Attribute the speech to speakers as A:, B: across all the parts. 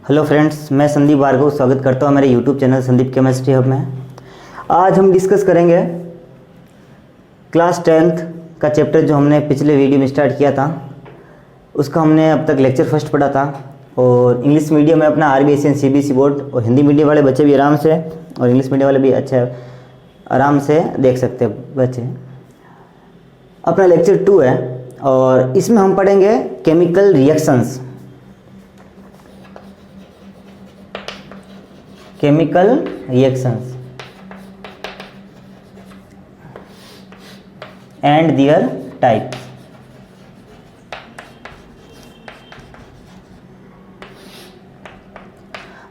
A: Hello friends, मैं संदीप भार्गव स्वागत करता हूँ मेरे YouTube channel Sandeep chemistry hub में। आज हम डिस्कस करेंगे क्लास 10th का चैप्टर जो हमने पिछले वीडियो में स्टार्ट किया था। उसका हमने अब तक लेक्चर फर्स्ट पढ़ा था और इंग्लिश मीडियम में अपना RBSN CBSE बोर्ड और हिंदी मीडियम वाले बच्चे भी आराम से और इंग्लिश मीडियम वाले भी अच्छा आराम से देख सकते हैं बच्चे। अपना लेक्चर 2 है और इसमें हम पढ़ेंगे chemical reactions. Chemical reactions and there types.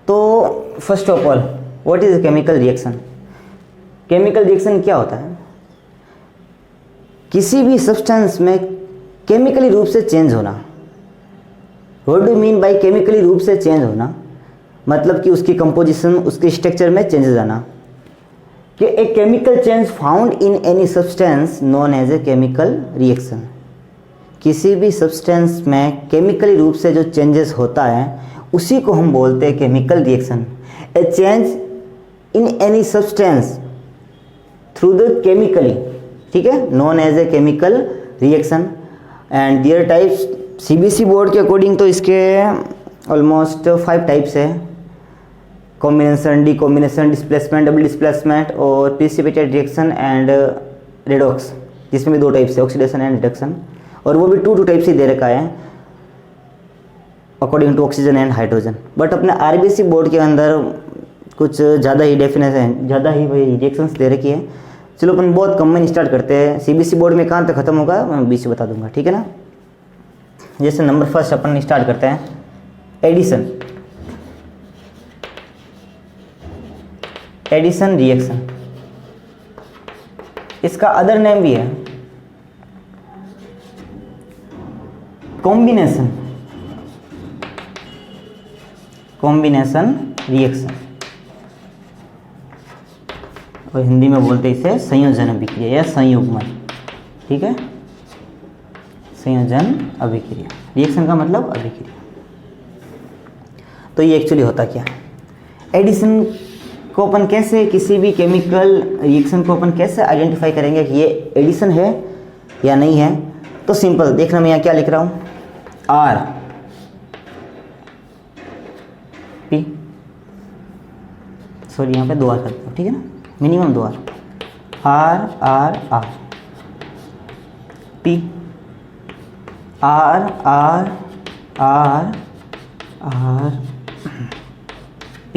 A: तो first of all, what is chemical reaction? Chemical reaction क्या होता है? किसी भी सब्सटेंस में केमिकली रूप से चेंज होना। What do mean bye chemically रूप से चेंज होना? मतलब कि उसकी कंपोजिशन, उसके स्ट्रक्चर में चेंजेस आना। कि a chemical change found in any substance known as a chemical reaction. किसी भी सब्सटेंस में केमिकली रूप से जो चेंजेस होता है उसी को हम बोलते हैं chemical reaction. A change in any substance through the chemically, ठीक है, known as a chemical reaction. And there types, CBSE board के अकॉर्डिंग तो इसके ऑलमोस्ट 5 टाइप्स है। Combination, decombination, displacement, double displacement और प्रिसिपिटेट रिएक्शन एंड रेडॉक्स, जिसमें भी 2 types है, ऑक्सीडेशन एंड रिडक्शन। और वो भी 2 टाइप्स ही दे रखा है according to oxygen and hydrogen. But अपने RBSE बोर्ड के अंदर कुछ ज़्यादा ही डेफिनेशन, ज़्यादा ही वही रिएक्शंस दे रखी है। चलो अपन बहुत कम में स्टार्ट करते हैं। CBSE बोर्ड में कहाँ तक खत्म होगा मैं बीच में बता दूंगा, ठीक है ना। जैसे नंबर फर्स्ट अपन स्टार्ट करते हैं, एडिशन। एडिशन रिएक्शन, इसका अदर नेम भी है कॉम्बिनेशन। कॉम्बिनेशन रिएक्शन और हिंदी में बोलते इसे संयोजन अभिक्रिया या संयुग्मन, ठीक है। संयोजन अभिक्रिया, रिएक्शन का मतलब अभिक्रिया। तो ये एक्चुअली होता क्या है? एडिशन को अपन कैसे, किसी भी केमिकल रिएक्शन को अपन कैसे आइडेंटिफाई करेंगे कि ये एडिशन है या नहीं है? तो सिंपल, देखना मैं यहाँ क्या लिख रहा हूँ, RP, सॉरी यहाँ पे 2 R करता हूँ, ठीक है ना, minimum 2 R, R P, R P।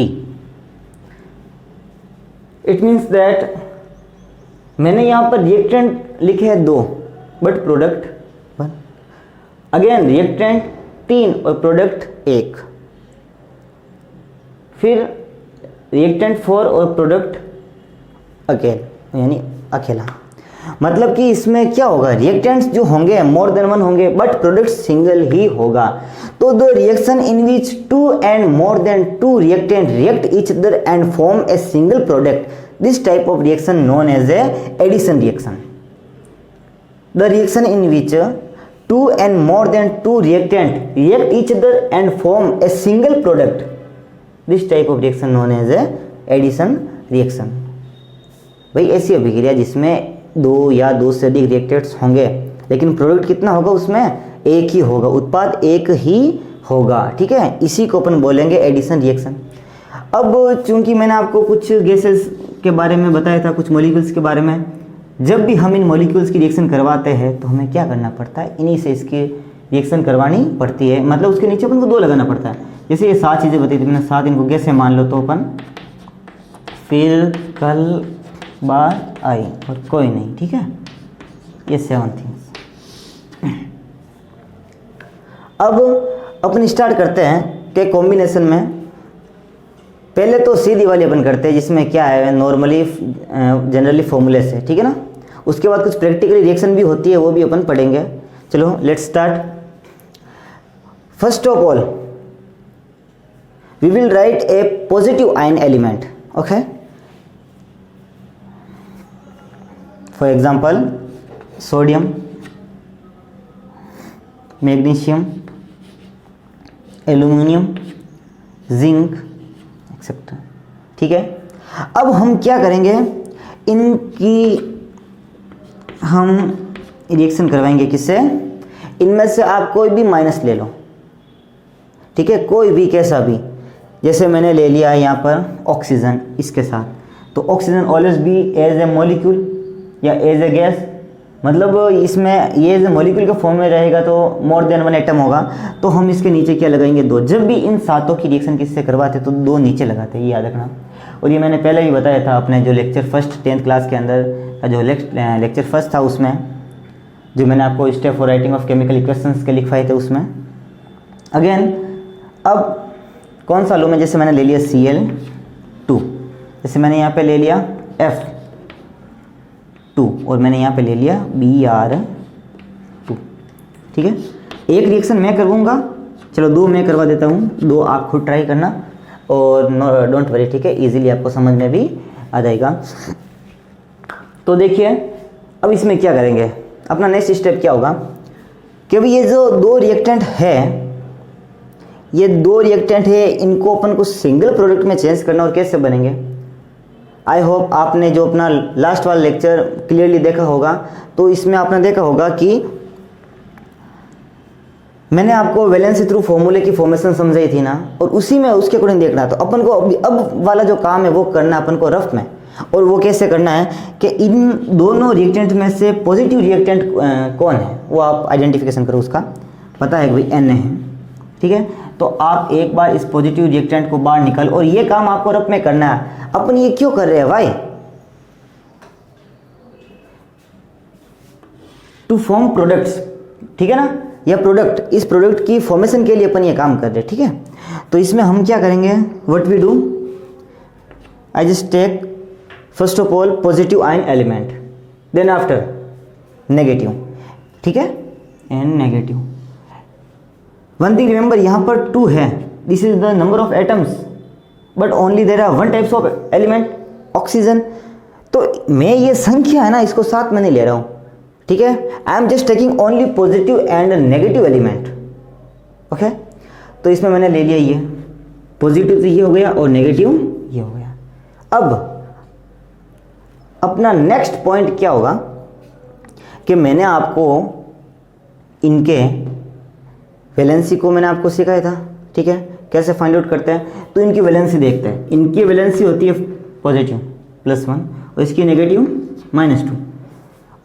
A: It means that मैंने यहाँ पर रिएक्टेंट लिखे हैं 2 बट प्रोडक्ट 1। अगेन रिएक्टेंट 3 और प्रोडक्ट 1। फिर रिएक्टेंट 4 और प्रोडक्ट अगेन, यानी अकेला। मतलब कि इसमें क्या होगा, रिएक्टेंट्स जो होंगे मोर देन 1 होंगे बट प्रोडक्ट सिंगल ही होगा। तो the reaction in which 2 and more than 2 reactant react each other and form a single product, this type of reaction known as a addition reaction. The reaction in which 2 and more than 2 reactant react each other and form a single product, this type of reaction known as a addition reaction. भाई ऐसी अभिक्रिया जिसमें 2 या 2 से अधिक reactants होंगे लेकिन product कितना होगा, उसमें एक ही होगा, उत्पाद एक ही होगा, ठीक है। इसी को अपन बोलेंगे एडिशन रिएक्शन। अब चूंकि मैंने आपको कुछ गैसेस के बारे में बताया था, कुछ मॉलिक्यूल्स के बारे में, जब भी हम इन मॉलिक्यूल्स की रिएक्शन करवाते हैं तो हमें क्या करना पड़ता है, इन्हीं से इसकी रिएक्शन करवानी पड़ती है। मतलब उसके नीचे अपन को 2 लगाना पड़ता है। जैसे ये 7 चीज़ें बताई थी मैंने, 7 इनको गैसें मान लो तो अपन फिर, कल, बार, आई और कोई नहीं, ठीक है, ये 7 थिंग्स। अब अपन स्टार्ट करते हैं कि कॉम्बिनेशन में पहले तो सीधी वाली अपन करते हैं जिसमें क्या है, नॉर्मली जनरली फॉर्मूले से, ठीक है ना। उसके बाद कुछ प्रैक्टिकली रिएक्शन भी होती है, वो भी अपन पढ़ेंगे। चलो let's start. First of all we will write a positive ion element, okay. For example sodium, magnesium, aluminium, zinc etcetera. ठीक है, अब हम क्या करेंगे, इनकी हम रिएक्शन करवाएंगे किससे, इनमें से आप कोई भी माइनस ले लो। ठीक है, कोई भी कैसा भी, जैसे मैंने ले लिया यहाँ पर ऑक्सीजन इसके साथ, तो oxygen always be as a molecule या एज ए गैस, मतलब इसमें ये एज ए मॉलिक्यूल के फॉर्म में रहेगा तो मोर देन वन एटम होगा, तो हम इसके नीचे क्या लगाएंगे, 2। जब भी इन सातों की रिएक्शन किससे करवाते तो 2 नीचे लगाते, ये याद रखना। और ये मैंने पहले भी बताया था अपने जो लेक्चर फर्स्ट 10th क्लास के अंदर का जो लेक्चर फर्स्ट था, उसमें जो मैंने आपको step for writing of chemical equations के लिखवाए थे उसमें। अगेन अब कौन सा लूँ मैं, जैसे मैंने ले लिया Cl2, जैसे मैंने यहाँ पे ले लिया F2 और मैंने यहाँ पे ले लिया Br2। ठीक है, एक रिएक्शन मैं करूँगा, चलो 2 मैं करवा देता हूँ, 2 आप खुद ट्राई करना और डोंट वरी। ठीक है, इजीली आपको समझ में भी आ जाएगा। तो देखिए अब इसमें क्या करेंगे, अपना नेक्स्ट स्टेप क्या होगा कि भाई ये जो 2 रिएक्टेंट है, ये 2 रिएक्टेंट है, इनको अपन को सिंगल प्रोडक्ट में चेंज करना, और कैसे बनेंगे। आई होप आपने जो अपना लास्ट वाला लेक्चर क्लियरली देखा होगा, तो इसमें आपने देखा होगा कि मैंने आपको वैलेंसी थ्रू फॉर्मूले की फॉर्मेशन समझाई थी ना, और उसी में उसके अकॉर्डिंग देखना। तो अपन को अब वाला जो काम है वो करना अपन को रफ में, और वो कैसे करना है कि इन दोनों रिएक्टेंट में से पॉजिटिव रिएक्टेंट कौन है वो आप आइडेंटिफिकेशन करो, उसका पता है कि भाई Na है। ठीक है, तो आप एक बार इस पॉजिटिव रिएक्टेंट को बाहर निकाल, और ये काम आपको रफ में करना है। अपन ये क्यों कर रहे हैं भाई, टू फॉर्म प्रोडक्ट्स। ठीक है ना, यह प्रोडक्ट, इस प्रोडक्ट की फॉर्मेशन के लिए अपन ये काम कर रहे हैं। ठीक है, तो इसमें हम क्या करेंगे, what we do, I just take first of all positive ion element, then after negative. ठीक है, and negative. One thing remember, यहाँ पर 2 है, this is the number of atoms, but only there are 1 types of element oxygen. तो मैं ये संख्या है ना, इसको साथ में नहीं ले रहा हूँ। ठीक है, I am just taking only positive and negative element. Okay, तो इसमें मैंने ले लिया ये पॉजिटिव, तो ये हो गया, और नेगेटिव ये हो गया। अब अपना नेक्स्ट पॉइंट क्या होगा कि मैंने आपको इनके वैलेंसी को मैंने आपको सिखाया था। ठीक है, कैसे फाइंड आउट करते हैं, तो इनकी वैलेंसी देखते हैं। इनकी वैलेंसी होती है पॉजिटिव +1 और इसकी नेगेटिव -2,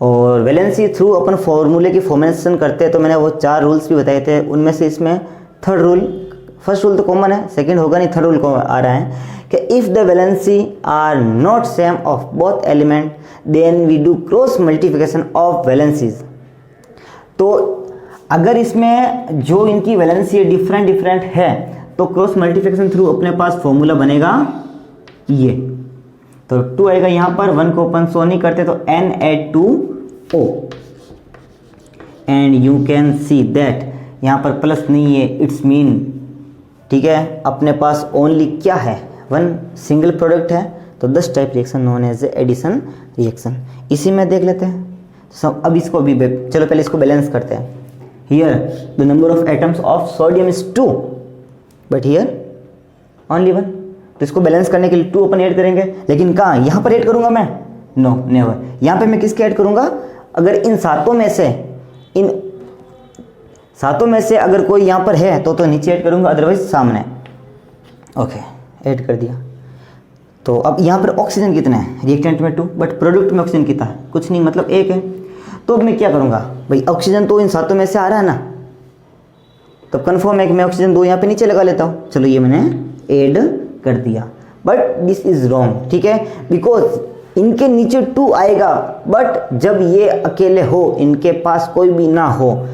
A: और वैलेंसी थ्रू अपन फॉर्मूले की फॉर्मेशन करते हैं। तो मैंने वो 4 रूल्स भी बताए थे, उनमें से इसमें थर्ड रूल, फर्स्ट रूल तो कॉमन है, सेकंड होगा नहीं, थर्ड रूल को आ रहा है कि if the valency are not same of both element then we do cross multiplication of valencies. तो अगर इसमें जो इनकी वैलेंसी डिफरेंट है तो क्रॉस मल्टीप्लिकेशन थ्रू अपने पास फॉर्मूला बनेगा ये। तो 2 आएगा यहाँ पर, 1 को अपन सो नहीं करते तो Na2O, and you can see that यहाँ पर प्लस नहीं है, इट्स मीन। ठीक है, अपने पास ओनली क्या है, 1 सिंगल प्रोडक्ट है, तो 10 type reaction known as addition reaction. इसी में देख लेते हैं सब। अब इसको भी चलो पहले इसको बैलेंस करते हैं। Here the number of atoms of sodium is 2, but here only 1। तो इसको बैलेंस करने के लिए 2 अपन ऐड करेंगे, लेकिन कहाँ, यहाँ पर ऐड करूँगा मैं, नो नेवर। यहाँ पे मैं किसके ऐड करूँगा, अगर इन सातों में से अगर कोई यहाँ पर है तो नीचे ऐड करूँगा, अदरवाइज सामने। ओके, ऐड कर दिया। तो अब यहाँ पर ऑक्सीजन कितना है, रिएक्टेंट में 2, बट प्रोडक्ट में ऑक्सीजन कितना है, कुछ नहीं, मतलब 1 है। तो अब मैं क्या करूँगा भाई, ऑक्सीजन तो इन सातों में से आ रहा है ना, तो कन्फर्म है कि मैं ऑक्सीजन 2 यहाँ पे नीचे लगा लेता हूँ। चलो ये मैंने ऐड कर दिया, बट दिस इज रॉन्ग। ठीक है, बिकॉज इनके नीचे 2 आएगा, बट जब ये अकेले हो, इनके पास कोई भी ना हो,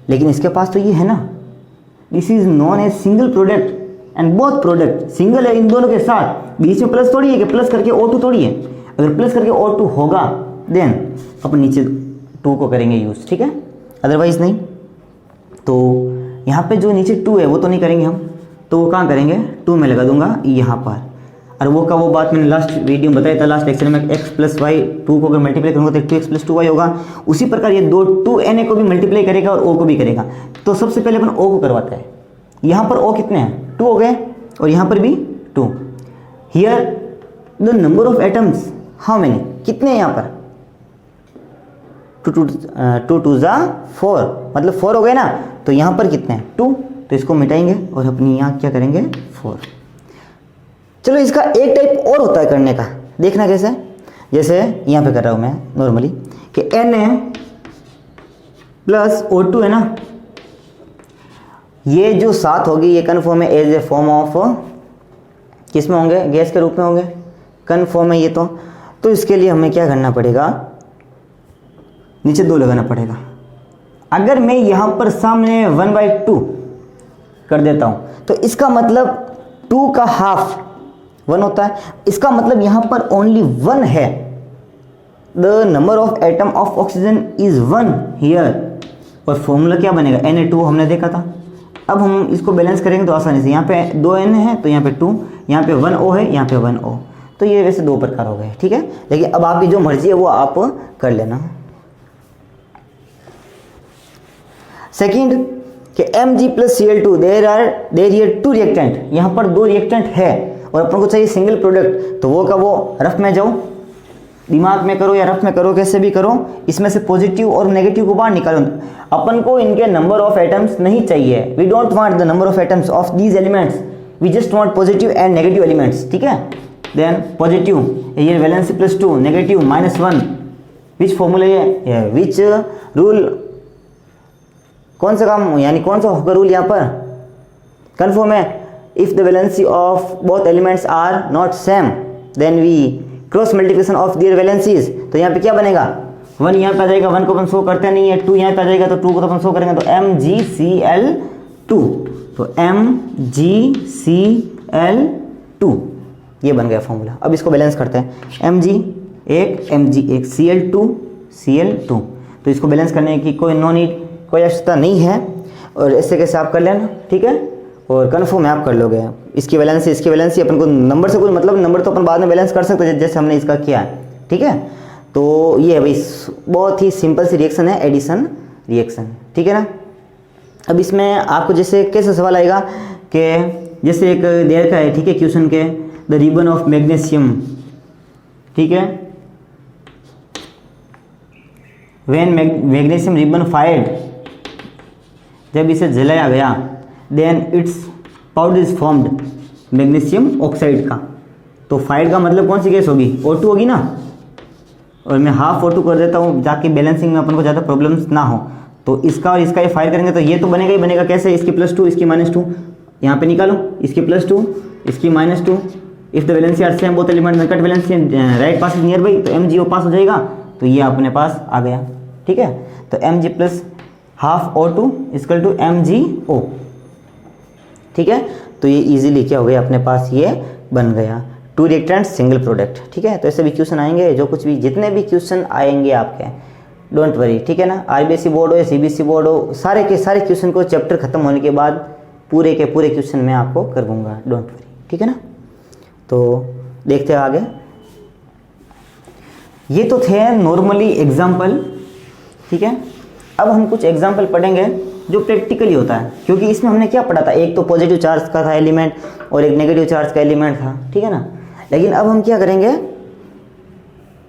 A: लेकिन इसके पास तो ये है ना, this is non A single product and both product single है इन दोनों के साथ। बीच में प्लस थोड़ी है कि प्लस करके O2 थोड़ी है, अगर प्लस करके O2 होगा देन अपन नीचे 2 को करेंगे यूज। ठीक है, अदरवाइज नहीं। तो यहाँ पे जो नीचे 2 है वो तो नहीं करेंगे हम, तो वो कहाँ करेंगे, 2 में लगा दूंगा यहाँ पर। और वो बात मैंने लास्ट वीडियो में बताया था, लास्ट लेक्चर में, x + y 2 को अगर मल्टीप्लाई करूँगा तो 2x + 2y होगा। उसी प्रकार ये 2Na को भी मल्टीप्लाई करेगा और O को भी करेगा। तो सबसे पहले अपन O को करवाते हैं। यहाँ पर O कितने हैं, 2 हो गए, और यहाँ पर भी 2। Here the number of atoms how many, कितने हैं यहाँ पर, 2 2 ज़ा 4, मतलब 4 हो गए ना, तो यहाँ पर कितने हैं 2, तो इसको मिटाएंगे और अपनी यहाँ क्या करेंगे 4। चलो इसका एक टाइप और होता है करने का, देखना कैसे, जैसे यहाँ पे कर रहा हूँ मैं नॉर्मली कि Na प्लस O2 है ना, ये जो 7 होगी ये कन्फर्म है एज ए फॉर्म ऑफ, किस में होंगे, गैस के रूप में होंगे, कन्फर्म है ये तो इसके लिए हमें क्या करना पड़ेगा, नीचे 2 लगाना पड़ेगा। अगर मैं यहाँ पर सामने 1/2 कर देता हूँ तो इसका मतलब 2 का हाफ 1 होता है, इसका मतलब यहाँ पर ओनली 1 है, the number of atom of oxygen is 1 here, और फॉर्मूला क्या बनेगा Na2 हमने देखा था। अब हम इसको बैलेंस करेंगे तो आसानी से, यहाँ पे 2 N है तो यहाँ पे 2, यहाँ पे 1 O है, यहाँ पे 1 O, तो ये वैसे 2 प्रकार हो गए, ठीक है। लेकिन अब आपकी जो मर्जी है वो आप कर लेना। सेकंड कि Mg plus Cl2 there here 2 reactant, यहाँ पर 2 रिएक्टेंट है और अपन को चाहिए सिंगल प्रोडक्ट, तो वो का वो रफ में जाओ, दिमाग में करो या रफ में करो, कैसे भी करो, इसमें से पॉजिटिव और नेगेटिव को बाहर निकालो। अपन को इनके नंबर ऑफ एटम्स नहीं चाहिए, we don't want the number of atoms of these elements, we just want positive and negative elements, ठीक है। देन पॉजिटिव ये वैलेंसी +2, नेगेटिव -1, विच फॉर्मूला है, विच रूल, कौन सा काम यानी कौन सा होगा रूल यहाँ पर, कन्फर्म है, if the valency of both elements are not same then we cross multiplication of their valencies, तो यहाँ पे क्या बनेगा 1 यहाँ पे आ जाएगा, 1 को अपन शो करते नहीं है, 2 यहाँ पे आ जाएगा तो 2 को तो अपन शो करेंगे, तो MgCl2, तो MgCl2 ये बन गया फॉर्मूला। अब इसको बैलेंस करते हैं, Mg1 Cl2 तो इसको बैलेंस करने की कोई नो नीड, कोई आवश्यकता नहीं है, और ऐसे कैसे आप कर लेना, ठीक है, और कन्फर्म है आप कर लोगे। इसकी वैलेंसी अपन को नंबर से कोई मतलब, नंबर तो अपन बाद में बैलेंस कर सकते हैं जैसे हमने इसका किया है, ठीक है। तो ये है भाई बहुत ही सिंपल सी रिएक्शन है, एडिशन रिएक्शन, ठीक है ना। अब इसमें आपको जैसे कैसे सवाल आएगा कि जैसे एक देर का है, ठीक है, क्वेश्चन के द रिबन ऑफ मैग्नीशियम, ठीक है, व्हेन मैग्नीशियम रिबन फायर्ड, जब इसे जलाया गया, then its powder is formed, magnesium oxide का, तो फायर का मतलब कौन सी गैस होगी, O2 होगी ना, और मैं हाफ O2 कर देता हूँ ताकि बैलेंसिंग में अपन को ज़्यादा प्रॉब्लम्स ना हो, तो इसका और इसका ये फायर करेंगे तो ये तो बनेगा ही बनेगा, कैसे, इसकी +2 इसकी -2, यहाँ पे निकालो, इसकी +2 इसकी -2, if the valency are same both element में cut valency right pass is near by, तो MgO पास हो जाएगा, तो ये अपने पास आ गया, ठीक है। तो Mg plus half O2 equal to MgO, ठीक है। तो ये इजीली क्या हो गया अपने पास, ये बन गया 2 रिएक्टेंट सिंगल प्रोडक्ट, ठीक है। तो ऐसे भी क्वेश्चन आएंगे, जो कुछ भी जितने भी क्वेश्चन आएंगे आपके, डोंट वरी, ठीक है ना। RBSE बोर्ड हो या CBSE बोर्ड हो, सारे के सारे क्वेश्चन को चैप्टर खत्म होने के बाद पूरे के पूरे क्वेश्चन मैं आपको करवाऊंगा, डोंट वरी, ठीक है ना। तो देखते हैं आगे, ये तो थे नॉर्मली एग्जाम्पल, ठीक है। अब हम कुछ एग्जाम्पल पढ़ेंगे जो प्रैक्टिकली होता है, क्योंकि इसमें हमने क्या पढ़ा था, एक तो पॉजिटिव चार्ज का था एलिमेंट और एक नेगेटिव चार्ज का एलिमेंट था, ठीक है ना। लेकिन अब हम क्या करेंगे,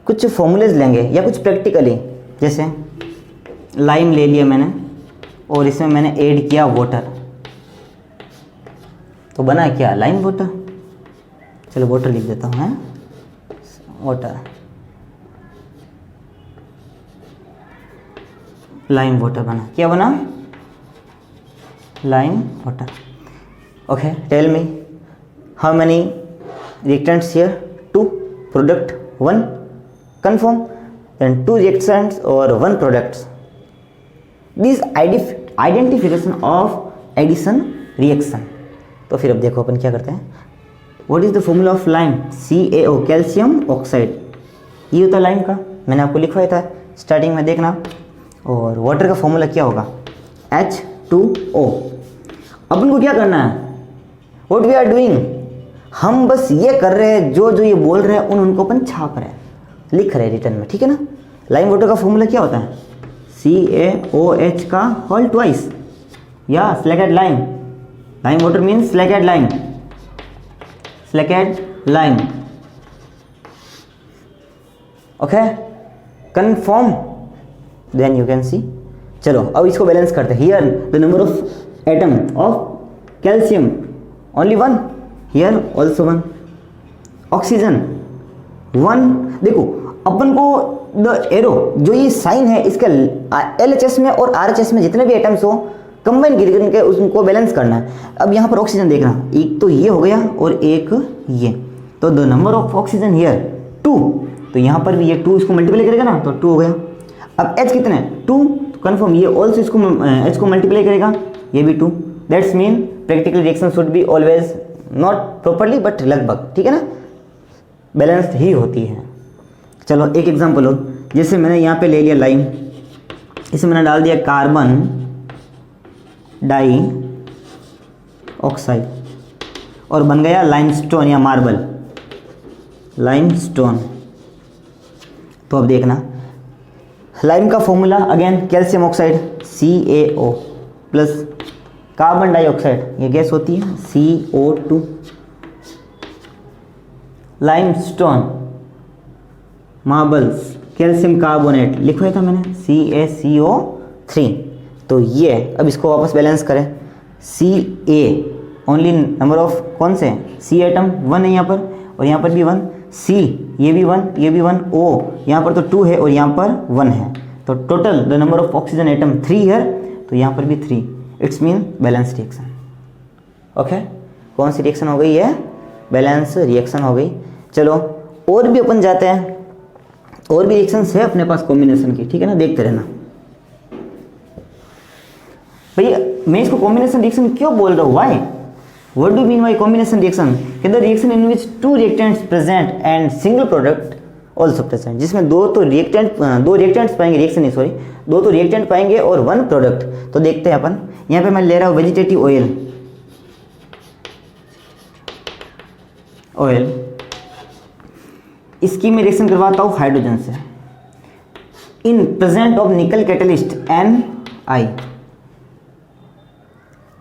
A: कुछ फॉर्मूलेज लेंगे या कुछ प्रैक्टिकली, जैसे लाइम ले लिया मैंने और इसमें मैंने ऐड किया वाटर, तो बना क्या, लाइम वाटर, चलो वाटर लिख देता हूँ, है वाटर, लाइम वाटर बना, क्या बना, lime water. Okay, tell me how many reactants here, 2 product 1 confirm, then 2 reactants or 1 products. This identification of addition reaction. तो फिर अब देखो अपन क्या करते हैं, what is the formula of lime, CaO, calcium oxide, ये होता है लाइम का, मैंने आपको लिखवाया था स्टार्टिंग में, देखना। और वाटर का फॉर्मूला क्या होगा, H2O। अपन को क्या करना है, what we are doing, हम बस ये कर रहे हैं, जो जो ये बोल रहे हैं उनको अपन छाप रहे हैं, लिख रहे हैं रिटर्न में, ठीक है ना। लाइम वाटर का फॉर्मूला क्या होता है, CaOH का होल ट्वाइस, या slaked lime, lime water means slaked lime, silicate lime, okay, confirm, then you can see. चलो अब इसको बैलेंस करते हैं। Here the number of atom of calcium only 1, here also 1, oxygen 1। देखो अपन को द एरो जो ये साइन है इसका LHS में और RHS में जितने भी एटम्स हो कंबाइन करके उसको बैलेंस करना है। अब यहाँ पर ऑक्सीजन देखना, एक तो ये हो गया और एक ये, तो the number of oxygen here 2, तो यहाँ पर भी ये 2 इसको मल्टीप्लाई करेगा ना, तो 2 हो गया। अब H कितने 2, तो कन्फर्म ये ऑल्सो इसको H को मल्टीप्लाई करेगा, ये भी 2। That's mean practical reaction should be always not properly but लगभग, ठीक है ना, बैलेंस्ड ही होती है। चलो एक एग्जांपल हो, जैसे मैंने यहाँ पे ले लिया लाइम, इसे मैंने डाल दिया कार्बन डाई ऑक्साइड और बन गया लाइमस्टोन या मार्बल, लाइमस्टोन। तो अब देखना लाइम का formula again calcium oxide CaO plus carbon dioxide, ये गैस होती है CO2, limestone marbles calcium carbonate लिखवाया था मैंने CaCO3। तो ये अब इसको वापस बैलेंस करें, Ca ओनली नंबर ऑफ कौन से C एटम 1 है यहाँ पर और यहाँ पर भी 1, C ये भी 1 ये भी 1, O यहाँ पर तो 2 है और यहाँ पर 1 है, तो total the number of oxygen atom 3 है, तो यहाँ पर भी 3, it's mean balance reaction. Okay, कौन सी रिएक्शन हो गई है, बैलेंस रिएक्शन हो गई। चलो और भी अपन जाते हैं, और भी रिएक्शंस है अपने पास कॉम्बिनेशन की, ठीक है ना, देखते रहना। भैया मैं इसको कॉम्बिनेशन रिएक्शन क्यों बोल रहा हूँ, why, what do mean by combination reaction? The reaction in which 2 reactants present and single product also present, जिसमें दो रिएक्टेंट्स पाएंगे, रिएक्शन नहीं सॉरी, 2 तो रिएक्टेंट पाएंगे और 1 प्रोडक्ट। तो देखते हैं अपन, यहाँ पे मैं ले रहा हूँ वेजिटेटिव ऑयल, इसकी मैं रिएक्शन करवाता हूँ हाइड्रोजन से, इन प्रेजेंट ऑफ निकल कैटलिस्ट Ni,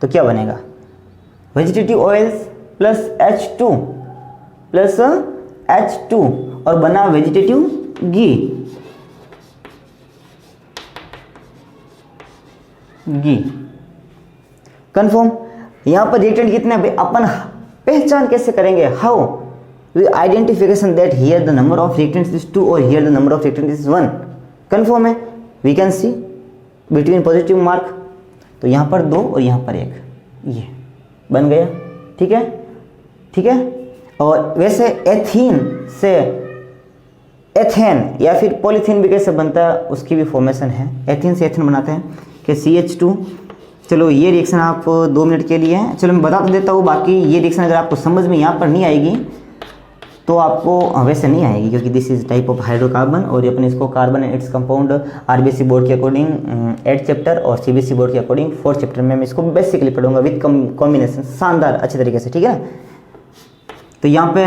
A: तो क्या बनेगा, vegetative oils plus H2 plus H2 और बना वेजिटेटिव घी, कंफर्म। यहां पर रिएक्टेंट कितने हैं अपन पहचान कैसे करेंगे, how we identification that here the number of reactants is 2 और here the number of reactants is 1, confirm है, we can see between positive mark, तो यहाँ पर 2 और यहाँ पर 1, ये बन गया, ठीक है, ठीक है। और वैसे एथीन से एथेन या फिर पॉलीथीन भी कैसे बनता है उसकी भी फॉर्मेशन है, एथीन से एथेन बनाते हैं कि CH2। चलो ये रिएक्शन आप 2 मिनट के लिए है, चलो मैं बता तो देता हूँ, बाकी ये रिएक्शन अगर आपको समझ में यहाँ पर नहीं आएगी तो आपको वैसे नहीं आएगी, क्योंकि this is type of hydrocarbon और अपन इसको carbon and its compound RBC board के अकॉर्डिंग 8 चैप्टर और CBSE बोर्ड के अकॉर्डिंग 4 चैप्टर में मैं इसको बेसिकली पढ़ूंगा विद कॉम्बिनेशन, शानदार अच्छे तरीके से, ठीक है। तो यहाँ पे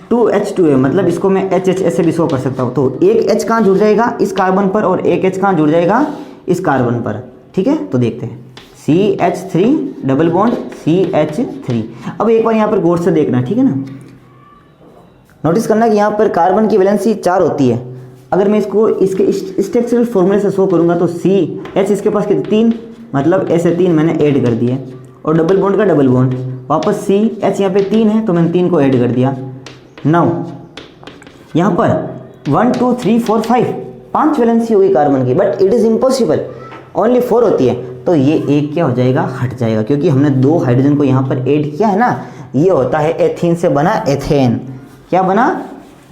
A: 2H2 है, मतलब इसको मैं HH ऐसे भी शो कर सकता हूँ, तो एक H कहाँ जुड़ जाएगा इस कार्बन पर और एक H कहाँ जुड़ जाएगा इस कार्बन पर, ठीक है। तो देखते हैं CH3 डबल बॉन्ड CH3। अब एक बार यहाँ पर गौर से देखना, ठीक है ना, नोटिस करना कि यहाँ पर कार्बन की वैलेंसी 4 होती है। अगर मैं इसको इसके स्ट्रक्चरल फॉर्मूले से शो करूँगा तो CH इसके पास कितने 3, मतलब ऐसे 3 मैंने ऐड कर दिए और डबल बॉन्ड का डबल बॉन्ड वापस CH यहाँ पे 3 है तो मैंने 3 को ऐड कर दिया। नाउ यहाँ पर 1 2 3 4 5 वैलेंसी होगी कार्बन की, but it is impossible, only 4 होती है, तो ये एक क्या हो जाएगा, हट जाएगा, क्योंकि हमने 2 हाइड्रोजन को यहाँ पर ऐड किया है ना, ये होता है एथीन से बना एथेन, क्या बना,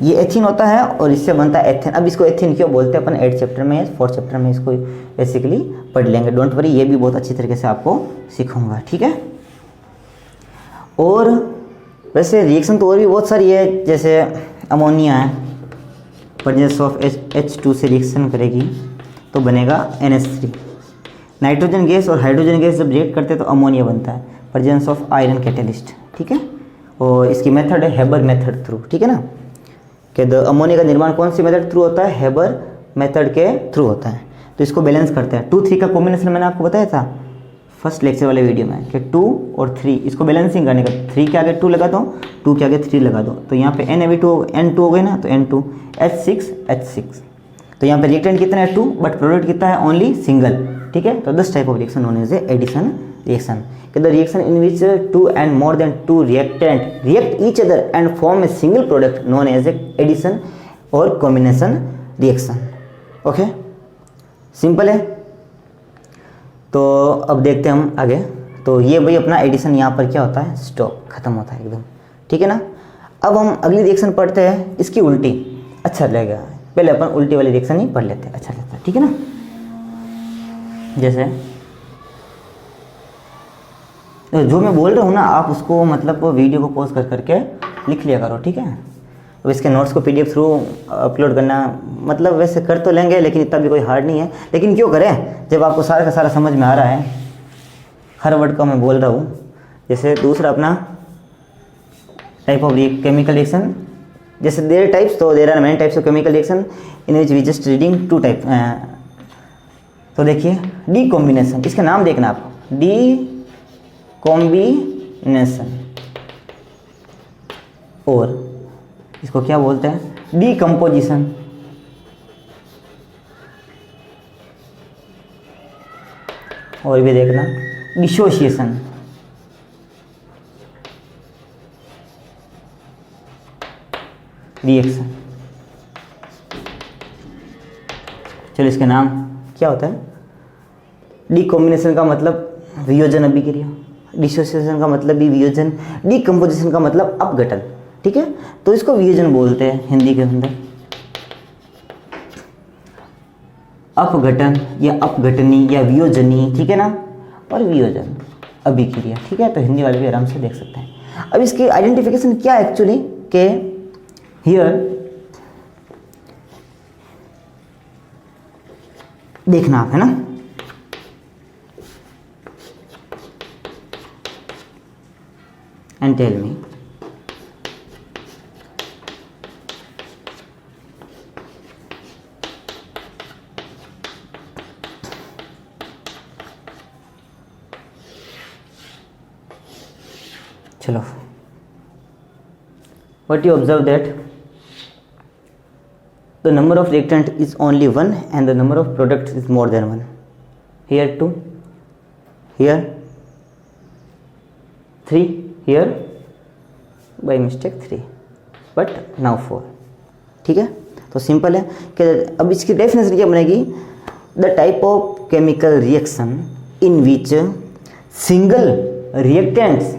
A: ये एथीन होता है और इससे बनता है एथेन। अब इसको एथीन क्यों बोलते हैं अपन 8 चैप्टर में 4 चैप्टर में इसको बेसिकली पढ़ लेंगे, डोंट वरी, ये भी बहुत अच्छी तरीके से आपको सिखाऊंगा, ठीक है। और वैसे रिएक्शन तो और भी बहुत सारी है, जैसे अमोनिया है, प्रेजेंस ऑफ H2 से रिएक्शन करेगी तो बनेगा NH3। नाइट्रोजन गैस और हाइड्रोजन गैस जब रिएक्ट करते हैं तो अमोनिया बनता है, प्रेजेंस ऑफ आयरन कैटलिस्ट, ठीक है। और इसकी मेथड है हेबर मेथड थ्रू, ठीक है ना, कि द अमोनिया का निर्माण कौन सी मेथड थ्रू होता है, हेबर मेथड के थ्रू होता है। तो इसको बैलेंस करते हैं, 2 3 का कॉम्बिनेशन मैंने आपको बताया था, फर्स्ट लेक्चर वाले वीडियो में कि 2 और 3 इसको बैलेंसिंग करने का, 3 के आगे 2 लगा दो, 2 के आगे 3 लगा दो, तो यहाँ पे N2 हो गए ना, तो N2 H6 तो यहाँ पे रिएक्टेंट कितना है 2, बट प्रोडक्ट कितना है ओनली सिंगल। ठीक है, तो this type of reaction known as addition reaction. The reaction in which 2 and more than 2 reactant react each other and form a single product known as addition और combination reaction. Okay, simple है। तो अब देखते हैं हम आगे। तो ये भाई अपना एडिशन यहाँ पर क्या होता है, स्टॉप, खत्म होता है एकदम। ठीक है ना। अब हम अगली रिएक्शन पढ़ते हैं, इसकी उल्टी, अच्छा लगेगा। पहले अपन उल्टी वाली रिएक्शन ही पढ़ लेते हैं, अच्छा लगता है। ठीक है ना। जैसे जो मैं बोल रहा हूँ ना, आप उसको मतलब वीडियो को पॉज कर करके लिख लिया करो। ठीक है। अब इसके नोट्स को PDF थ्रू अपलोड करना, मतलब वैसे कर तो लेंगे लेकिन इतना भी कोई हार्ड नहीं है। लेकिन क्यों करें जब आपको सारा का सारा समझ में आ रहा है, हर वर्ड का मैं बोल रहा हूँ। जैसे दूसरा अपना टाइप ऑफ केमिकल रिएक्शन, जैसे देयर टाइप्स, तो there are many types of chemical reaction in which we just reading 2 type. तो देखिए डी कॉम्बिनेशन, इसका नाम देखना आप, डी कॉम्बिनेशन, और इसको क्या बोलते हैं, डीकम्पोजिशन। और भी देखना, डिसोसिएशन, रिएक्शन। चलो इसके नाम क्या होता है। डीकॉम्बिनेशन का मतलब वियोजन अभिक्रिया, डिसोसिएशन का मतलब भी वियोजन, डीकम्पोजिशन का मतलब अपघटन। ठीक है, तो इसको वियोजन बोलते हैं हिंदी के अंदर, अपघटन या अपघटनी या वियोजनी। ठीक है ना, और वियोजन अभिक्रिया। ठीक है, तो हिंदी वाले भी आराम से देख सकते हैं। अब इसकी आइडेंटिफिकेशन क्या है एक्चुअली, के हियर देखना आप, है ना। एंड टेल मी, चलो, what you observe that the number of reactant is only 1 and the number of products is more than 1. Here 2, here 3, here by mistake 3, but now 4. ठीक है, तो सिंपल है कि अब इसकी डेफिनेशन क्या बनेगी, the type of chemical reaction in which single reactants,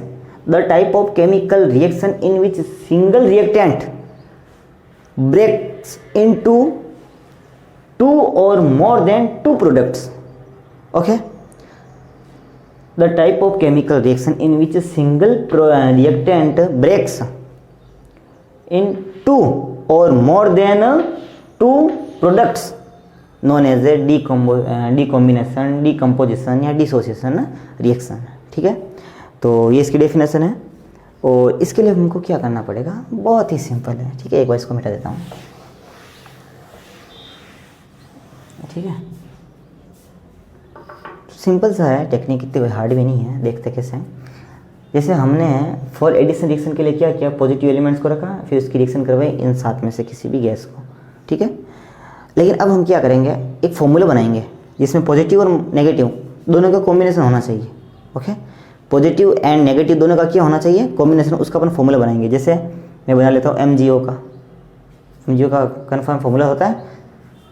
A: the type of chemical reaction in which single reactant breaks into 2 or more than 2 products. Okay, the type of chemical reaction in which a single reactant breaks in 2 or more than 2 products known as a decombination, decomposition या dissociation reaction. ठीक है, तो ये इसकी definition है। और इसके लिए हमको क्या करना पड़ेगा, बहुत ही सिंपल है। ठीक है, एक बार इसको मिटा देता हूँ। ठीक है, सिंपल सा है, टेक्निक इतनी कोई हार्ड भी नहीं है। देखते कैसे हैं। जैसे हमने फॉर एडिशन रिएक्शन के लिए क्या किया, पॉजिटिव एलिमेंट्स को रखा, फिर उसकी रिएक्शन करवाई इन 7 में से किसी भी गैस को। ठीक है, लेकिन अब हम क्या करेंगे, एक फॉर्मूला बनाएंगे जिसमें पॉजिटिव और नेगेटिव दोनों का कॉम्बिनेशन होना चाहिए। ओके, पॉजिटिव एंड नेगेटिव दोनों का क्या होना चाहिए, कॉम्बिनेशन, उसका अपन फॉर्मूला बनाएंगे। जैसे मैं बना लेता हूँ MgO का। MgO का कन्फर्म फॉर्मूला होता है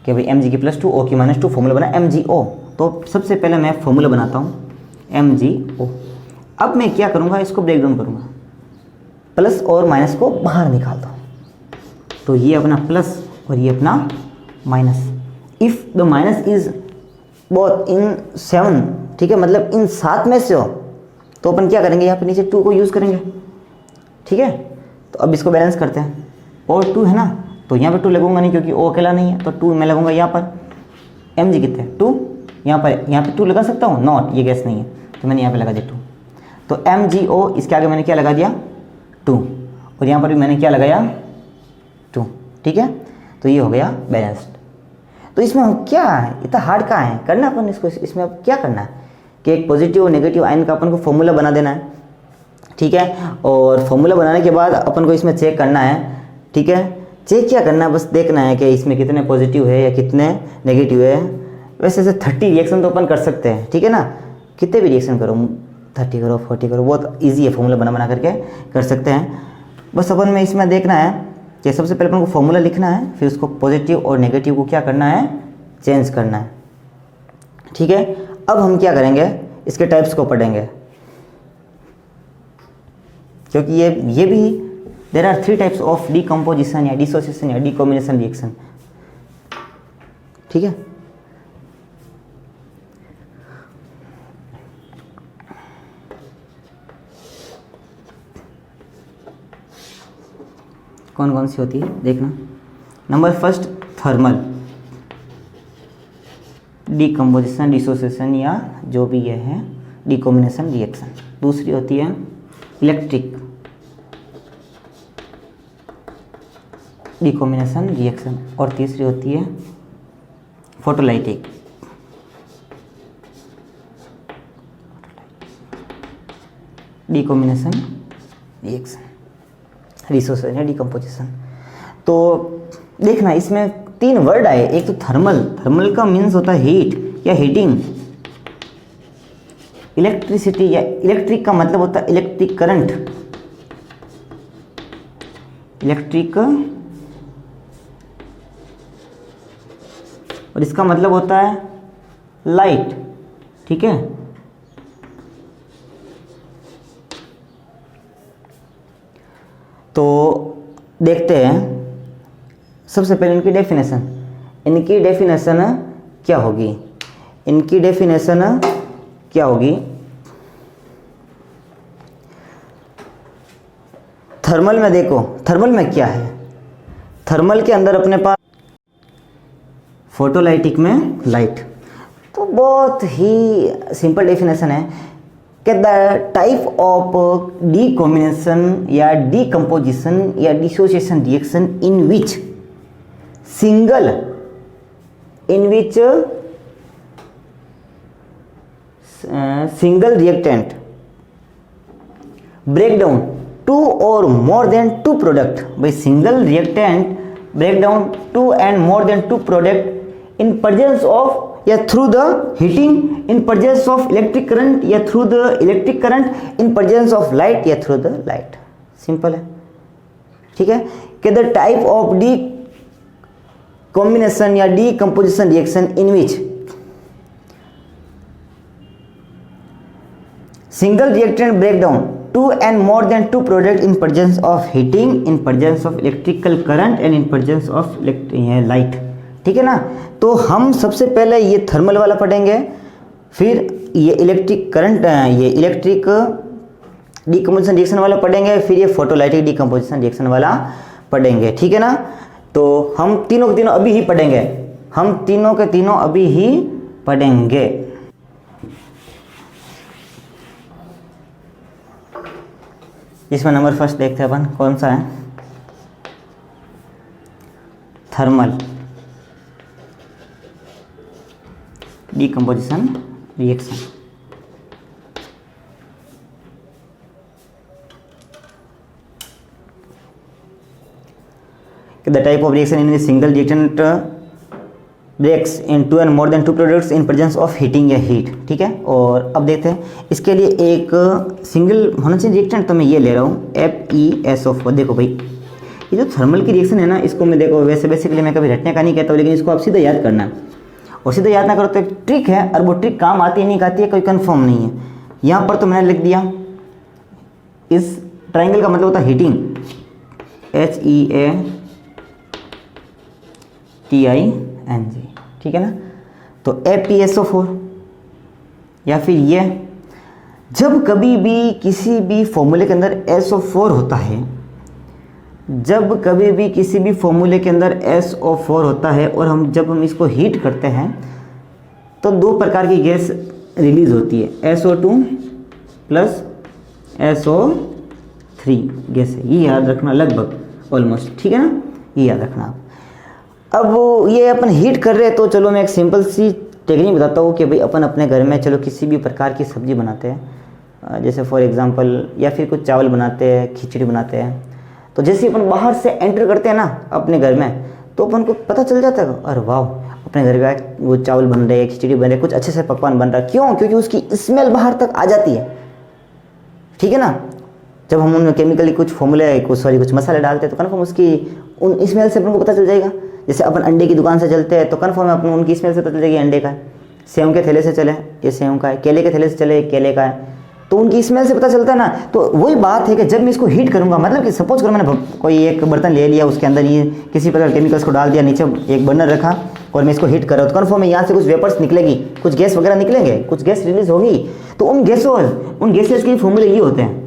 A: कि भाई Mg की +2 O की -2 फॉर्मूला बना MgO। तो सबसे पहले मैं फॉर्मूला बनाता हूँ MgO। अब मैं क्या करूँगा, इसको ब्रेक डाउन करूँगा, प्लस और माइनस को बाहर निकालता हूँ। तो ये अपना प्लस और ये अपना minus. If the minus is both in 7, ठीक है, मतलब इन 7 में से हो, तो अपन क्या करेंगे, यहाँ पे नीचे 2 को यूज़ करेंगे। ठीक है, तो अब इसको बैलेंस करते हैं। और 2 है ना, तो यहाँ पे 2 लगूंगा नहीं क्योंकि O अकेला नहीं है, तो 2 मैं लगूंगा यहाँ पर। Mg कितने 2, यहाँ पे 2 लगा सकता हूँ, नॉट, ये गैस नहीं है, तो मैंने यहाँ पे लगा दिया 2। तो MgO, इसके आगे मैंने क्या लगा दिया 2, और यहाँ पर भी मैंने क्या लगाया 2। ठीक है, तो ये हो गया बैलेंस्ड। तो इसमें हम क्या है, इतना हार्ड कहाँ है करना अपन इसको। इसमें अब क्या करना है कि एक पॉजिटिव और नेगेटिव आयन का अपन को फॉर्मूला बना देना है, ठीक है। और फॉर्मूला बनाने के बाद अपन को इसमें चेक करना है, ठीक है। चेक क्या करना है, बस देखना है कि इसमें कितने पॉजिटिव है या कितने नेगेटिव है। वैसे से 30 रिएक्शन तो अपन कर सकते हैं, ठीक है ना, कितने भी रिएक्शन करो, 30 करो 40 करो, बहुत ईजी है, फॉर्मूला बना करके कर सकते हैं। बस अपन में इसमें देखना है कि सबसे पहले अपन को फॉर्मूला लिखना है, फिर उसको पॉजिटिव और नेगेटिव को क्या करना है, चेंज करना है, ठीक है। अब हम क्या करेंगे, इसके टाइप्स को पढ़ेंगे, क्योंकि ये भी there are 3 types of decomposition या डिसोसिएशन या डीकॉम्बिनेशन रिएक्शन, ठीक है। कौन कौन सी होती है देखना। Number first thermal decomposition dissociation या जो भी ये है डीकॉम्बिनेशन रिएक्शन। दूसरी होती है इलेक्ट्रिक डीकॉम्बिनेशन रिएक्शन, और तीसरी होती है फोटोलाइटिक डीकॉम्बिनेशन रिएक्शन, डिसोसिएशन या डीकम्पोजिशन। तो देखना इसमें 3 वर्ड आए, एक तो थर्मल, थर्मल का मीन्स होता है हीट या हीटिंग। इलेक्ट्रिसिटी या इलेक्ट्रिक का मतलब होता है इलेक्ट्रिक करंट, इलेक्ट्रिक, और इसका मतलब होता है लाइट, ठीक है। तो देखते हैं सबसे पहले इनकी डेफिनेशन, इनकी डेफिनेशन क्या होगी, इनकी डेफिनेशन क्या होगी। थर्मल में देखो, थर्मल में क्या है, थर्मल के अंदर अपने पास, फोटोलाइटिक में लाइट। तो बहुत ही सिंपल डेफिनेशन है कि द टाइप ऑफ डीकॉम्बिनेशन या डीकम्पोजिशन या dissociation reaction in which single, in which single reactant break down 2 or more than 2 product by single reactant break down 2 and more than 2 product in presence of या through the heating, in presence of electric current या through the electric current, in presence of light या through the light। Simple है, ठीक है। कि the type of decomposition या decomposition reaction in which single reactant break down 2 and more than 2 product in presence of heating, in presence of electrical current and in presence of light, ठीक है ना। तो हम सबसे पहले ये थर्मल वाला पढ़ेंगे, फिर ये इलेक्ट्रिक करंट, ये इलेक्ट्रिक डीकम्पोजिशन रिएक्शन वाला पढ़ेंगे, फिर ये फोटोलाइटिक डीकम्पोजिशन रिएक्शन वाला पढ़ेंगे, ठीक है ना। तो हम तीनों के तीनों अभी ही पढ़ेंगे, हम तीनों के तीनों अभी ही पढ़ेंगे। इसमें नंबर फर्स्ट देखते हैं अपन कौन सा है, thermal decomposition reaction. The type of reaction in single reactant breaks in 2 and more than 2 products in presence of heating या हीट, ठीक है। और अब देखते हैं इसके लिए एक सिंगल होना चाहिए रिएक्टेंट, तो मैं ये ले रहा हूँ FeSO4। देखो भाई ये जो थर्मल की रिएक्शन है ना, इसको मैं देखो वैसे बेसिकली मैं कभी रटने का नहीं कहता हूँ, लेकिन इसको आप सीधा याद करना है, और सीधा याद ना करो तो एक ट्रिक है, और वो ट्रिक काम आती है नहीं आती है कोई कंफर्म नहीं है। यहाँ पर तो मैंने लिख दिया, इस ट्राइंगल का मतलब होता है हीटिंग, HEATING, ठीक है ना। तो FeSO4 या फिर ये, जब कभी भी किसी भी फॉर्मूले के अंदर SO4 होता है, जब कभी भी किसी भी फॉर्मूले के अंदर SO4 होता है और जब हम इसको हीट करते हैं तो 2 प्रकार की गैस रिलीज होती है, SO2 प्लस SO3 गैस है, ये याद रखना लगभग ऑलमोस्ट, ठीक है ना, ये याद रखना आप। अब ये अपन हीट कर रहे हैं, तो चलो मैं एक सिंपल सी टेक्निक बताता हूँ कि भाई अपन अपने घर में चलो किसी भी प्रकार की सब्जी बनाते हैं, जैसे फॉर एग्जांपल या फिर कुछ चावल बनाते हैं, खिचड़ी बनाते हैं, तो जैसे अपन बाहर से एंटर करते हैं ना अपने घर में, तो अपन को पता चल जाता है अरे वाह अपने घर का वो चावल बन रहे हैं, खिचड़ी बन रही है, कुछ अच्छे से पकवान बन रहा है। क्यों? क्योंकि उसकी स्मेल बाहर तक आ जाती है, ठीक है ना। जब हम उनमें केमिकली कुछ फॉर्मूले कुछ मसाले डालते हैं तो कन्फर्म उसकी उन स्मेल से अपन को पता चल जाएगा। जैसे अपन अंडे की दुकान से चलते हैं तो कन्फर्म अपन उनकी स्मेल से पता चल जाएगी अंडे का है, सेव के थैले से चले ये सेव का है, केले के थैले से चले केले का है, तो उनकी स्मेल से पता चलता है ना। तो वही बात है कि जब मैं इसको हीट करूंगा, मतलब कि सपोज करो मैंने कोई एक बर्तन ले लिया, उसके अंदर ये किसी प्रकार केमिकल्स को डाल दिया, नीचे एक बर्नर रखा और मैं इसको हीट कर रहा हूँ, तो कन्फर्म है यहाँ से कुछ वेपर्स निकलेगी, कुछ गैस वगैरह निकलेंगे, कुछ गैस रिलीज होगी। तो उन गैसेस के फॉर्मूले ये होते हैं,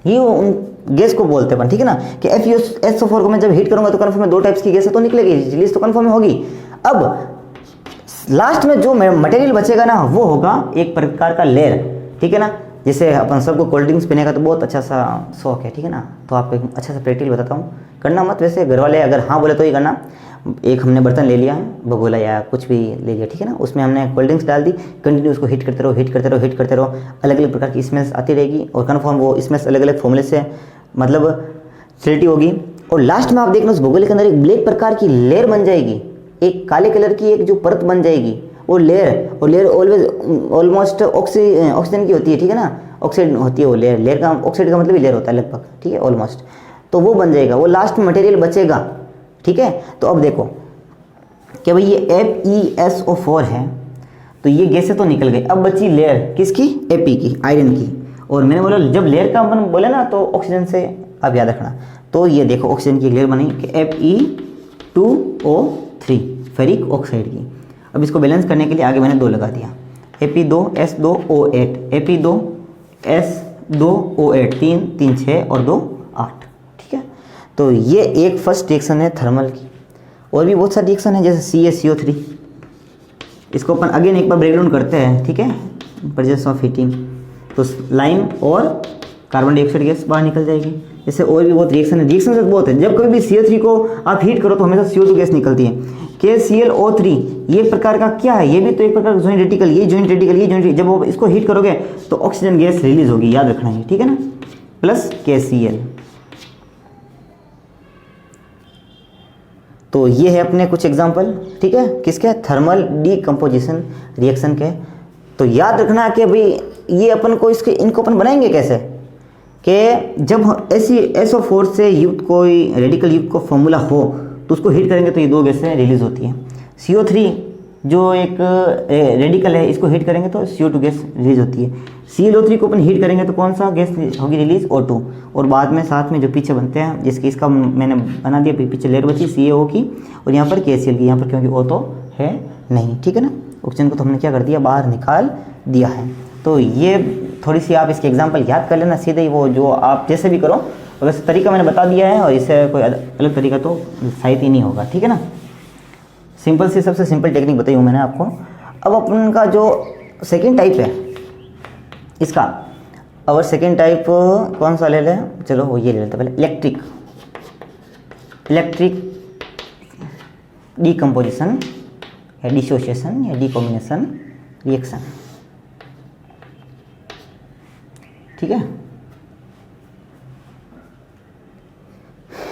A: ये उन गैस को बोलते हैं, ठीक है ना, कि FeSO4 को मैं जब हीट करूंगा तो कन्फर्म में 2 टाइप्स की गैस तो निकलेगी, रिलीज तो कन्फर्म होगी। अब लास्ट में जो मटेरियल बचेगा ना वो होगा एक प्रकार का लेयर, ठीक है ना। जैसे अपन सबको कोल्ड ड्रिंक्स पीने का तो बहुत अच्छा सा शौक है, ठीक है ना, तो आपको एक अच्छा सा प्रैक्टिकल बताता हूँ, करना मत वैसे, घर वाले अगर हाँ बोले तो ही करना। एक हमने बर्तन ले लिया है, भगोला या कुछ भी ले लिया, ठीक है ना, उसमें हमने कोल्ड ड्रिंक्स डाल दी, कंटिन्यू उसको हीट करते रहो, हीट करते रहो, हीट करते रहो, अलग अलग प्रकार की स्मेल्स आती रहेगी और कन्फर्म वो स्मेल्स अलग अलग फॉर्मूले से मतलब क्लैरिटी होगी। और लास्ट में आप देखना उस भगोले के अंदर एक ब्लैक प्रकार की लेयर बन जाएगी, एक काले कलर की एक जो परत बन जाएगी, वो लेयर ऑलवेज ऑलमोस्ट ऑक्सीजन की होती है, ठीक है ना, ऑक्साइड होती है वो लेयर का ऑक्साइड का मतलब ही लेयर होता है लगभग, ठीक है, ऑलमोस्ट। तो वो बन जाएगा, वो लास्ट में मटेरियल बचेगा, ठीक है। तो अब देखो कि भाई ये FeSO4 है, तो ये गैसें तो निकल गई, अब बची लेयर किसकी? Ap की, आयरन की। और मैंने बोला जब लेयर का अपन बोले ना तो ऑक्सीजन से आप याद रखना, तो ये देखो ऑक्सीजन की लेयर बनी कि Fe2O3 फेरिक ऑक्साइड की। अब इसको बैलेंस करने के लिए आगे मैंने 2 लगा दिया, Fe2S2O8, Fe2S2O8, 3 3 6 और 2 8, ठीक है। तो ये एक फर्स्ट रिएक्शन है थर्मल की, और भी बहुत सारी रिएक्शन है जैसे CaCO3, इसको अपन अगेन एक बार ब्रेकडाउन करते हैं, ठीक है, प्रेजेंस ऑफ हीटिंग, तो लाइम और कार्बन डाइऑक्साइड गैस बाहर निकल जाएगी। जैसे और भी बहुत रिएक्शन है, रिएक्शन से बहुत है, जब कभी भी CO3 को आप हीट करो तो हमेशा CO2 गैस निकलती है। KClO3 ये प्रकार का क्या है? ये भी तो एक प्रकार का जॉइंट रेडिकल, ये जॉइंट रेडिकल, जब वो इसको हीट करोगे तो ऑक्सीजन गैस रिलीज होगी, याद रखना है, ठीक है ना, प्लस KCl। तो ये है अपने कुछ एग्जांपल, ठीक है, किसके? थर्मल डीकंपोजिशन रिएक्शन के। तो याद रखना कि भाई ये अपन को इनको अपन बनाएंगे कैसे, कि जब ऐसी SO4 से युक्त कोई रेडिकल युक्त को फॉर्मूला हो तो उसको हीट करेंगे तो ये 2 गैसें रिलीज होती हैं। CO3 जो एक रेडिकल है, इसको हीट करेंगे तो CO2 गैस रिलीज होती है। ClO3 को अपन हीट करेंगे तो कौन सा गैस होगी रिलीज? O2। और बाद में साथ में जो पीछे बनते हैं, जिसकी इसका मैंने बना दिया, पीछे लेयर बची CaO की और यहाँ पर KCl की, यहाँ पर क्योंकि O तो है नहीं, ठीक है ना, ऑक्सीजन को तो हमने क्या कर दिया, बाहर निकाल दिया है। तो ये थोड़ी सी आप इसके एग्जाम्पल याद कर लेना, सीधे ही वो जो आप जैसे भी करो वैसे तरीका मैंने बता दिया है, और इससे कोई अलग तरीका तो शायद ही नहीं होगा, ठीक है ना। सिंपल सी सबसे सिंपल टेक्निक बताई हूँ मैंने आपको। अब अपन का जो सेकेंड टाइप है इसका, और सेकेंड टाइप कौन सा ले लें, चलो वो ये ले लेते पहले, इलेक्ट्रिक डीकम्पोजिशन या डिसोसिएशन या डीकॉम्बिनेशन रिएक्शन, ठीक है।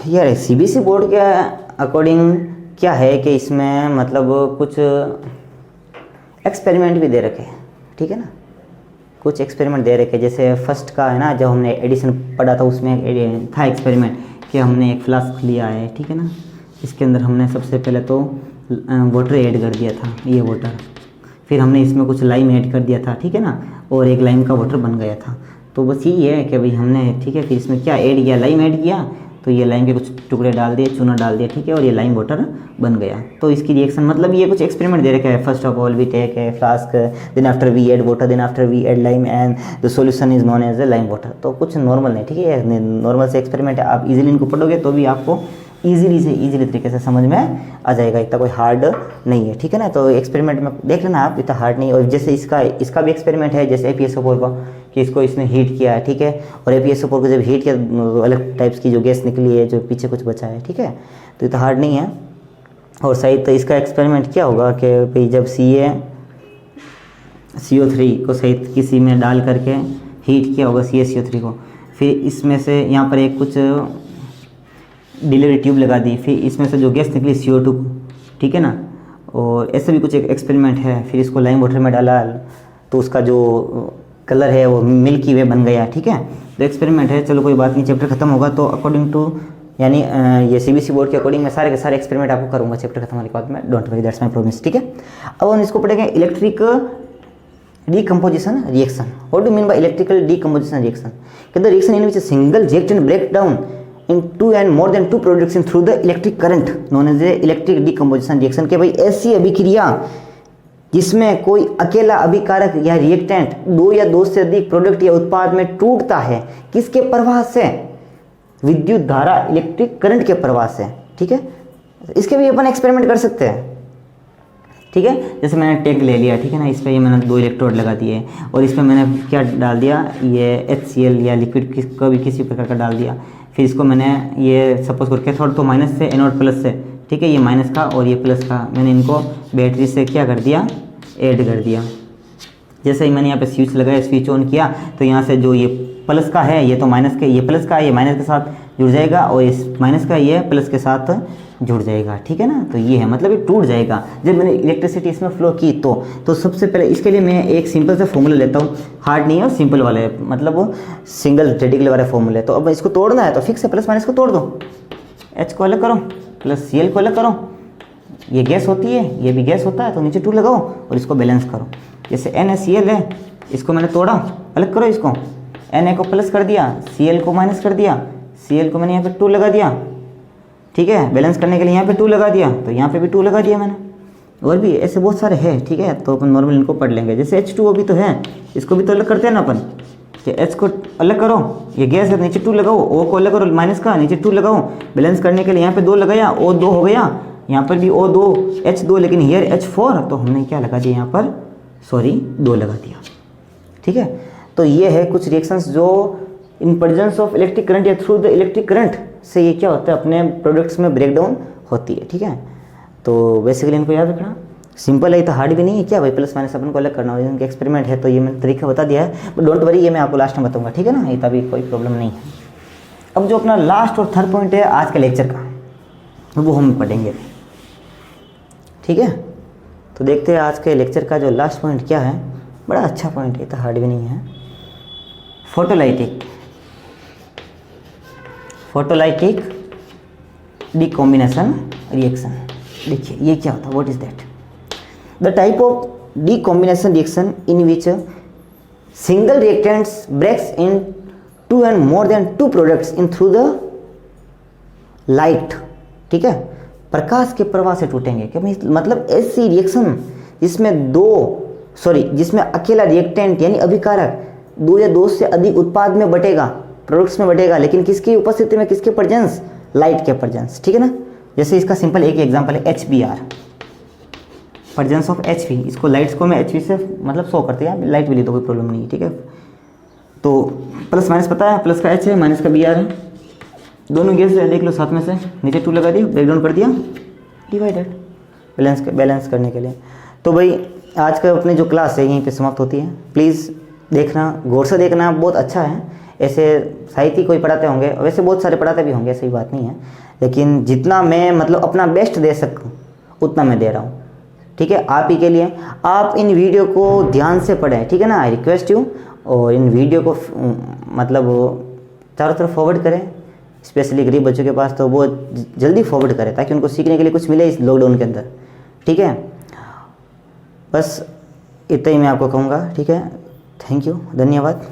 A: यार CBSE बोर्ड के अकॉर्डिंग क्या है कि इसमें मतलब कुछ एक्सपेरिमेंट भी दे रखे हैं, ठीक है ना, कुछ एक्सपेरिमेंट दे रखे, जैसे फर्स्ट का है ना, जब हमने एडिशन पढ़ा था उसमें था एक्सपेरिमेंट कि हमने एक फ्लास्क लिया है, ठीक है ना, इसके अंदर हमने सबसे पहले तो वाटर ऐड कर दिया था, ये वाटर, फिर हमने इसमें कुछ लाइम ऐड कर दिया था, ठीक है ना, और एक लाइम का वाटर बन गया था। तो बस यही है कि भाई हमने, ठीक है, फिर इसमें क्या ऐड किया, लाइम ऐड किया, तो ये लाइम के कुछ टुकड़े डाल दिए, चूना डाल दिया, ठीक है, और ये लाइम वाटर बन गया। तो इसकी रिएक्शन मतलब ये कुछ एक्सपेरिमेंट दे रखा है। First of all we take a flask, then after we add water, then after we add lime and the solution is known as a lime water. तो कुछ नॉर्मल नहीं, ठीक है, नॉर्मल से एक्सपेरिमेंट है, आप इजीली इनको पढ़ोगे तो भी आपको इजीली तरीके से समझ में आ जाएगा, इतना कोई हार्ड नहीं है, ठीक है ना। तो एक्सपेरिमेंट में देख लेना आप, इतना हार्ड नहीं। और जैसे इसका भी एक्सपेरिमेंट है, जैसे FeSO4 का, कि इसको इसने हीट किया है, ठीक है, और FeSO4 को जब हीट किया तो अलग टाइप्स की जो गैस निकली है, जो पीछे कुछ बचा है, ठीक है, तो इतना हार्ड नहीं है। और सही तो इसका एक्सपेरिमेंट क्या होगा कि भाई जब CO3 को सही किसी में डाल करके हीट किया होगा CaCO3 को, फिर इसमें से यहाँ पर एक कुछ डिलीवरी ट्यूब लगा दी, फिर इसमें से जो गैस निकली CO2, ठीक है ना। और ऐसे भी कुछ एक एक्सपेरिमेंट है, फिर इसको लाइम वाटर में डाला तो उसका जो कलर है वो मिल्की वे बन गया, ठीक है। तो एक्सपेरिमेंट है, चलो कोई बात नहीं, चैप्टर खत्म होगा तो अकॉर्डिंग टू यानी ये CBSE बोर्ड के अकॉर्डिंग मैं सारे के सारे एक्सपेरिमेंट आपको करूँगा चैप्टर खत्म होने के बाद में, don't worry, that's my promise, ठीक है। अब हम इसको पढ़ेंगे electric decomposition reaction. What do you mean by electrical decomposition reaction? The reaction in which a single reactant breaks down in two and more than two products in through the electric current known as the electric decomposition reaction. के भाई ऐसी अभिक्रिया जिसमें कोई अकेला अभिकारक या reactant दो या दो से अधिक प्रोडक्ट या उत्पाद में टूटता है, किसके प्रवाह से? विद्युत धारा, इलेक्ट्रिक करंट के प्रवाह से, ठीक है। इसके भी अपन एक्सपेरिमेंट कर सकते हैं, ठीक है। जैसे मैंने टैंक ले लिया, ठीक है ना, इस पर ये मैंने 2 इलेक्ट्रोड लगा दिए और इसमें मैंने क्या डाल दिया, ये HCl या लिक्विड को भी किसी प्रकार का डाल दिया। फिर इसको मैंने ये सपोज कर कैथोड तो माइनस से, एनोड प्लस से, ठीक है, ये माइनस का और ये प्लस का, मैंने इनको बैटरी से क्या कर दिया, ऐड कर दिया। जैसे ही मैंने यहाँ पे स्विच लगाया, स्विच ऑन किया तो यहाँ से जो ये प्लस का है ये तो माइनस के, ये प्लस का ये माइनस के साथ जुड़ जाएगा और इस माइनस का ये प्लस के साथ जुड़ जाएगा, ठीक है ना। तो ये है, मतलब ये टूट जाएगा जब मैंने इलेक्ट्रिसिटी इसमें फ्लो की। तो सबसे पहले इसके लिए मैं एक सिंपल सा फॉर्मूला लेता हूँ, हार्ड नहीं है और सिंपल वाला है, मतलब वो सिंगल रेडिकल वाला फॉर्मूला है। तो अब इसको तोड़ना है तो फिक्स है, प्लस माइनस को तोड़ दो, H को अलग करो प्लस Cl को अलग करो, ये गैस होती है ये भी गैस होता है, तो नीचे 2 लगाओ और इसको बैलेंस करो। जैसे NaCl है, इसको मैंने तोड़ा, अलग करो इसको, Na को प्लस कर दिया, Cl को माइनस कर दिया, Cl को मैंने यहाँ पे 2 लगा दिया, ठीक है। बैलेंस करने के लिए यहाँ पे 2 लगा दिया, तो यहाँ पे भी 2 लगा दिया मैंने। और भी ऐसे बहुत सारे हैं, ठीक है। तो अपन नॉर्मल इनको पढ़ लेंगे। जैसे H2O भी तो है, इसको भी तो अलग करते हैं ना अपन, कि H को अलग करो, ये गैस है, नीचे 2 लगाओ, O को अलग करो माइनस का, नीचे 2 लगाओ। बैलेंस करने के लिए यहाँ पे 2 लगाया, O2 हो गया, यहाँ पर भी O2 H2, लेकिन हियर H4, तो हमने क्या लगा दिया यहाँ पर, सॉरी 2 लगा दिया, ठीक है। तो ये है कुछ रिएक्शंस जो in presence of electric current या थ्रू द इलेक्ट्रिक करंट से ये क्या होता है, अपने प्रोडक्ट्स में ब्रेकडाउन होती है, ठीक है। तो बेसिकली इनको याद रखना, सिंपल है, तो हार्ड भी नहीं है क्या भाई, प्लस माइनस अपन को अलग करना हो, इनके एक्सपेरिमेंट है, तो ये मैंने तरीका बता दिया है, बट डोंट वरी, ये मैं आपको लास्ट में बताऊंगा, ठीक है ना, ये तभी कोई प्रॉब्लम नहीं है। अब जो अपना लास्ट और थर्ड पॉइंट है आज के लेक्चर का, वो हम पढ़ेंगे, ठीक है। तो देखते हैं आज के लेक्चर का जो लास्ट पॉइंट क्या है, बड़ा अच्छा पॉइंट है, तो हार्ड भी नहीं है। Photolytic decombination reaction. देखिए ये क्या होता है, what is that? The type of decombination reaction in which single reactants breaks in 2 and more than 2 products in through the light, ठीक है, प्रकाश के प्रवाह से टूटेंगे। क्या मतलब ऐसी रिएक्शन जिसमें अकेला रिएक्टेंट यानी अभिकारक 2 या 2 से अधिक उत्पाद में बटेगा, प्रोडक्ट्स में बटेगा, लेकिन किसकी उपस्थिति में, किसके प्रेजेंस, लाइट के प्रेजेंस, ठीक है ना। जैसे इसका सिंपल एक एग्जांपल है HBr, प्रेजेंस ऑफ HV, इसको लाइट्स को मैं HV से मतलब शो करते हैं, लाइट भी ली तो कोई प्रॉब्लम नहीं है, ठीक है। तो प्लस माइनस पता है, प्लस का H है, माइनस का Br है, दोनों गैस देख लो साथ में से, नीचे 2 लगा दिया, ब्रेकडाउन कर दिया, डिवाइडेड, बैलेंस करने के लिए। तो भाई आज का अपनी जो क्लास है यहीं पे समाप्त होती है। प्लीज़ देखना, गौर से देखना, बहुत अच्छा है। ऐसे साहित्य कोई पढ़ाते होंगे, वैसे बहुत सारे पढ़ाते भी होंगे, ऐसी बात नहीं है, लेकिन जितना मैं मतलब अपना बेस्ट दे सकूँ उतना मैं दे रहा हूँ, ठीक है, आप ही के लिए। आप इन वीडियो को ध्यान से पढ़ें, ठीक है ना, आई रिक्वेस्ट यू। और इन वीडियो को मतलब चारों तरफ फॉरवर्ड करें, स्पेशली गरीब बच्चों के पास, तो वो जल्दी फॉरवर्ड करें ताकि उनको सीखने के लिए कुछ मिले इस लॉकडाउन के अंदर, ठीक है। बस इतना ही मैं आपको कहूँगा, ठीक है। थैंक यू, धन्यवाद।